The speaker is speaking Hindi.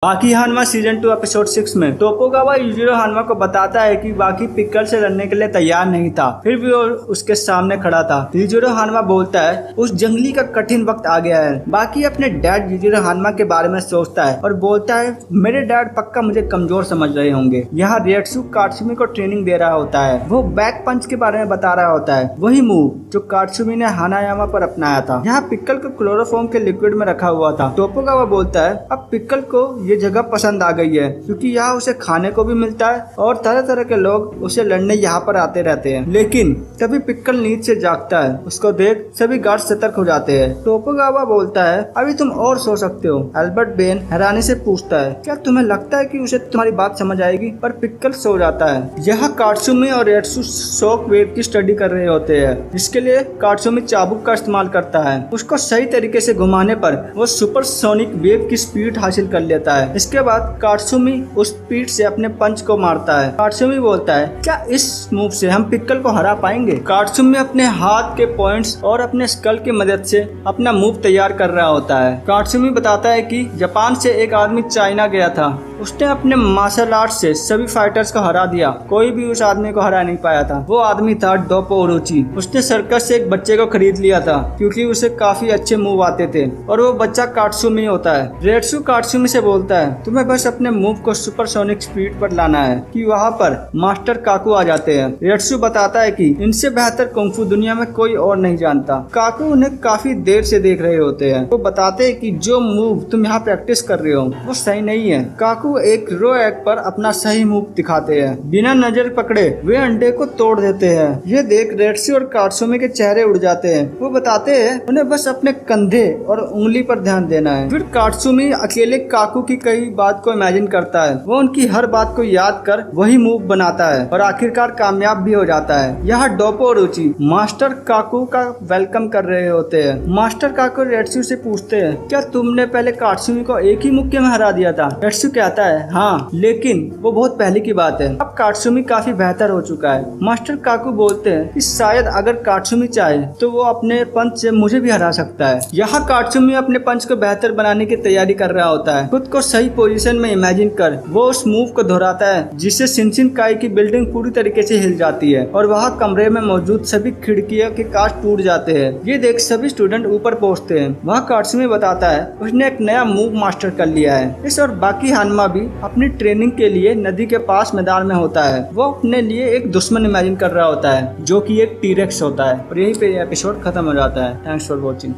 बाकी हानवा सीजन 2 एपिसोड 6 में तोपोगावा यूजिरो हानवा को बताता है कि बाकी पिक्कल से लड़ने के लिए तैयार नहीं था, फिर भी वो उसके सामने खड़ा था। यूजिरो हानवा बोलता है उस जंगली का कठिन वक्त आ गया है। बाकी अपने डैड यूजिरो हानवा के बारे में सोचता है और बोलता है मेरे डैड पक्का मुझे कमजोर समझ रहे होंगे। यहाँ रिएट्सु कात्सुमी को ट्रेनिंग दे रहा होता है, वो बैक पंच के बारे में बता रहा होता है, वही मूव जो कात्सुमी ने हानायामा पर अपनाया था। यहाँ पिक्कल को क्लोरोफॉर्म के लिक्विड में रखा हुआ था। तोपोगावा बोलता है अब पिक्कल को ये जगह पसंद आ गई है क्योंकि यहाँ उसे खाने को भी मिलता है और तरह तरह के लोग उसे लड़ने यहाँ पर आते रहते हैं। लेकिन तभी पिक्कल नींद से जागता है, उसको देख सभी गार्ड सतर्क हो जाते हैं। तोपोगावा बोलता है अभी तुम और सो सकते हो। एल्बर्ट बेन हैरानी से पूछता है क्या तुम्हें लगता है कि उसे तुम्हारी बात समझ आएगी, पर पिक्कल सो जाता है। यहाँ कात्सुमी और रिएट्सु शॉक वेव की स्टडी कर रहे होते हैं, जिसके लिए कात्सुमी चाबुक का इस्तेमाल करता है। उसको सही तरीके से घुमाने पर वो सुपर सोनिक वेव की स्पीड हासिल कर लेता है। इसके बाद कात्सुमी उस स्पीड से अपने पंच को मारता है। कात्सुमी बोलता है क्या इस मूव से हम पिक्कल को हरा पाएंगे। कात्सुमी अपने हाथ के पॉइंट्स और अपने स्कल की मदद से अपना मूव तैयार कर रहा होता है। कात्सुमी बताता है कि जापान से एक आदमी चाइना गया था, उसने अपने मार्शल आर्ट से सभी फाइटर्स को हरा दिया, कोई भी उस आदमी को हरा नहीं पाया था। वो आदमी था डोपो ओरोची। उसने सर्कस से एक बच्चे को खरीद लिया था क्योंकि उसे काफी अच्छे मूव आते थे और वो बच्चा कात्सुमी होता है। रिएट्सु कात्सुमी से बोलता है तुम्हें बस अपने मूव को सुपरसोनिक स्पीड पर लाना है कि वहाँ पर मास्टर काकू आ जाते हैं। रिएट्सु बताता है कि इनसे बेहतर कुंफू दुनिया में कोई और नहीं जानता। काकू उन्हें काफी देर से देख रहे होते हैं। वो बताते हैं कि जो मूव तुम यहाँ प्रैक्टिस कर रहे हो वो सही नहीं है। काकू एक रो एग पर अपना सही मूव दिखाते हैं, बिना नजर पकड़े वे अंडे को तोड़ देते हैं। ये देख रिएट्सु और कात्सुमी के चेहरे उड़ जाते हैं। वो बताते हैं उन्हें बस अपने कंधे और उंगली पर ध्यान देना है। फिर कात्सुमी अकेले काकू की कई बात को इमेजिन करता है, वो उनकी हर बात को याद कर वही मूव बनाता है और आखिरकार कामयाब भी हो जाता है। यहाँ डोपो ओरोची मास्टर काकू का वेलकम कर रहे होते हैं। मास्टर काकू रिएट्सु से पूछते हैं क्या तुमने पहले कात्सुमी को एक ही मुक्के में हरा दिया था। रिएट्सु कहता है हाँ, लेकिन वो बहुत पहले की बात है, अब कात्सुमी काफी बेहतर हो चुका है। मास्टर काकू बोलते हैं कि शायद अगर कात्सुमी चाहे तो वो अपने पंच से मुझे भी हरा सकता है। यहाँ कात्सुमी अपने पंच को बेहतर बनाने की तैयारी कर रहा होता है। खुद को सही पोजीशन में इमेजिन कर वो उस मूव को दोहराता है जिससे शिनशिनकाई की बिल्डिंग पूरी तरीके से हिल जाती है और वहाँ कमरे में मौजूद सभी खिड़कियों के कांच टूट जाते हैं। ये देख सभी स्टूडेंट ऊपर पहुँचते हैं। वहाँ कात्सुमी बताता है उसने एक नया मूव मास्टर कर लिया है। इस और बाकी हानवा भी अपनी ट्रेनिंग के लिए नदी के पास मैदान में होता है। वो अपने लिए एक दुश्मन इमेजिन कर रहा होता है जो कि एक टीरेक्स होता है। और यहीं पे एपिसोड खत्म हो जाता है। Thanks for watching.